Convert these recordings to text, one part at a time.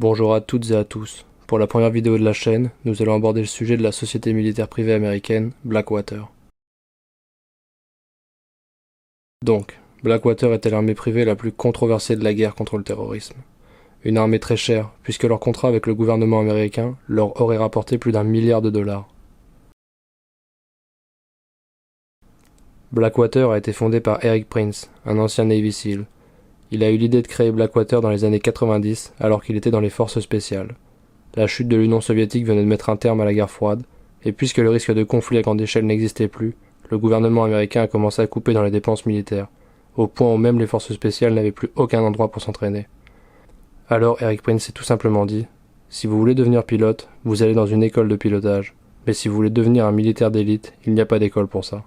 Bonjour à toutes et à tous. Pour la première vidéo de la chaîne, nous allons aborder le sujet de la société militaire privée américaine, Blackwater. Donc, Blackwater était l'armée privée la plus controversée de la guerre contre le terrorisme. Une armée très chère, puisque leur contrat avec le gouvernement américain leur aurait rapporté plus d'1 milliard de dollars. Blackwater a été fondé par Erik Prince, un ancien Navy SEAL. Il a eu l'idée de créer Blackwater dans les années 90, alors qu'il était dans les forces spéciales. La chute de l'Union soviétique venait de mettre un terme à la guerre froide, et puisque le risque de conflit à grande échelle n'existait plus, le gouvernement américain a commencé à couper dans les dépenses militaires, au point où même les forces spéciales n'avaient plus aucun endroit pour s'entraîner. Alors Erik Prince s'est tout simplement dit « Si vous voulez devenir pilote, vous allez dans une école de pilotage, mais si vous voulez devenir un militaire d'élite, il n'y a pas d'école pour ça. »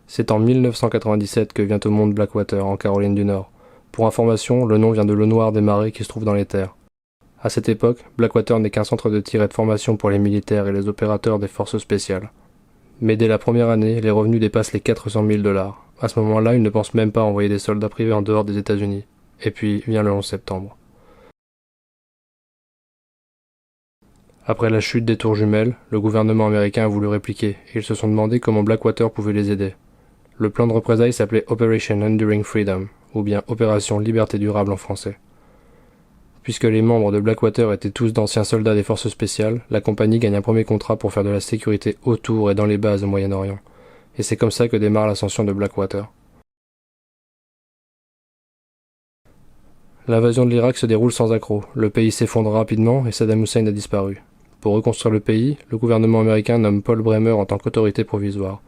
C'est en 1997 que vient au monde Blackwater, en Caroline du Nord. Pour information, le nom vient de l'eau noire des marais qui se trouve dans les terres. À cette époque, Blackwater n'est qu'un centre de tir et de formation pour les militaires et les opérateurs des forces spéciales. Mais dès la première année, les revenus dépassent les 400 000 $. À ce moment-là, ils ne pensent même pas à envoyer des soldats privés en dehors des États-Unis. Et puis vient le 11 septembre. Après la chute des tours jumelles, le gouvernement américain a voulu répliquer, et ils se sont demandé comment Blackwater pouvait les aider. Le plan de représailles s'appelait Operation Enduring Freedom, ou bien Opération Liberté Durable en français. Puisque les membres de Blackwater étaient tous d'anciens soldats des forces spéciales, la compagnie gagne un premier contrat pour faire de la sécurité autour et dans les bases au Moyen-Orient. Et c'est comme ça que démarre l'ascension de Blackwater. L'invasion de l'Irak se déroule sans accroc, le pays s'effondre rapidement et Saddam Hussein a disparu. Pour reconstruire le pays, le gouvernement américain nomme Paul Bremer en tant qu'autorité provisoire.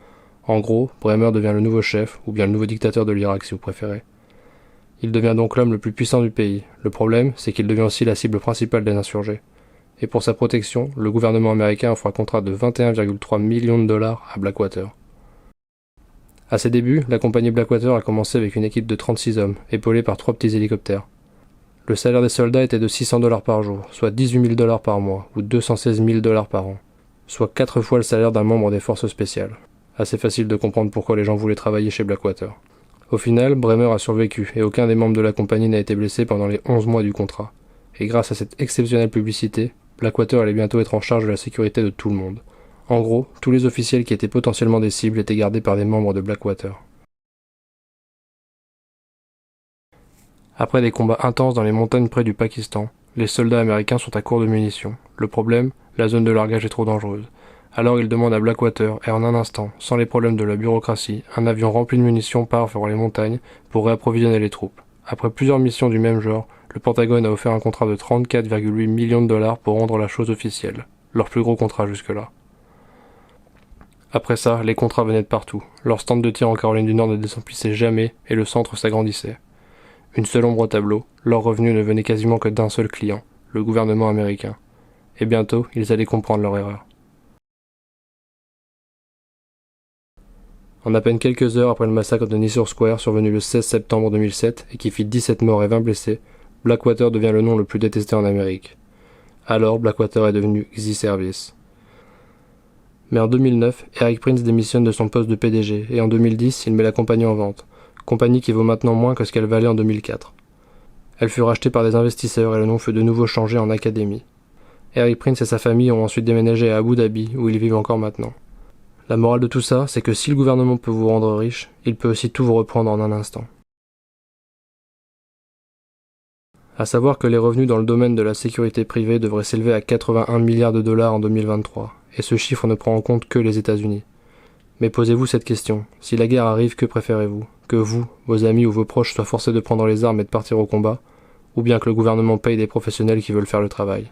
En gros, Bremer devient le nouveau chef, ou bien le nouveau dictateur de l'Irak si vous préférez. Il devient donc l'homme le plus puissant du pays. Le problème, c'est qu'il devient aussi la cible principale des insurgés. Et pour sa protection, le gouvernement américain offre un contrat de 21,3 millions de $ à Blackwater. À ses débuts, la compagnie Blackwater a commencé avec une équipe de 36 hommes, épaulée par 3 petits hélicoptères. Le salaire des soldats était de 600 $ par jour, soit 18 000 $ par mois, ou 216 000 $ par an, soit 4 fois le salaire d'un membre des forces spéciales. Assez facile de comprendre pourquoi les gens voulaient travailler chez Blackwater. Au final, Bremer a survécu et aucun des membres de la compagnie n'a été blessé pendant les 11 mois du contrat. Et grâce à cette exceptionnelle publicité, Blackwater allait bientôt être en charge de la sécurité de tout le monde. En gros, tous les officiels qui étaient potentiellement des cibles étaient gardés par des membres de Blackwater. Après des combats intenses dans les montagnes près du Pakistan, les soldats américains sont à court de munitions. Le problème, la zone de largage est trop dangereuse. Alors ils demandent à Blackwater, et en un instant, sans les problèmes de la bureaucratie, un avion rempli de munitions part vers les montagnes pour réapprovisionner les troupes. Après plusieurs missions du même genre, le Pentagone a offert un contrat de 34,8 millions de $ pour rendre la chose officielle. Leur plus gros contrat jusque-là. Après ça, les contrats venaient de partout. Leur stand de tir en Caroline du Nord ne s'emplissait jamais, et le centre s'agrandissait. Une seule ombre au tableau, leurs revenus ne venaient quasiment que d'un seul client, le gouvernement américain. Et bientôt, ils allaient comprendre leur erreur. En à peine quelques heures après le massacre de Nisour Square survenu le 16 septembre 2007 et qui fit 17 morts et 20 blessés, Blackwater devient le nom le plus détesté en Amérique. Alors Blackwater est devenu Xi Service. Mais en 2009, Erik Prince démissionne de son poste de PDG et en 2010, il met la compagnie en vente, compagnie qui vaut maintenant moins que ce qu'elle valait en 2004. Elle fut rachetée par des investisseurs et le nom fut de nouveau changé en Academy. Erik Prince et sa famille ont ensuite déménagé à Abu Dhabi où ils vivent encore maintenant. La morale de tout ça, c'est que si le gouvernement peut vous rendre riche, il peut aussi tout vous reprendre en un instant. À savoir que les revenus dans le domaine de la sécurité privée devraient s'élever à 81 milliards de $ en 2023, et ce chiffre ne prend en compte que les États-Unis. Mais posez-vous cette question, si la guerre arrive, que préférez-vous? Que vous, vos amis ou vos proches soient forcés de prendre les armes et de partir au combat, ou bien que le gouvernement paye des professionnels qui veulent faire le travail?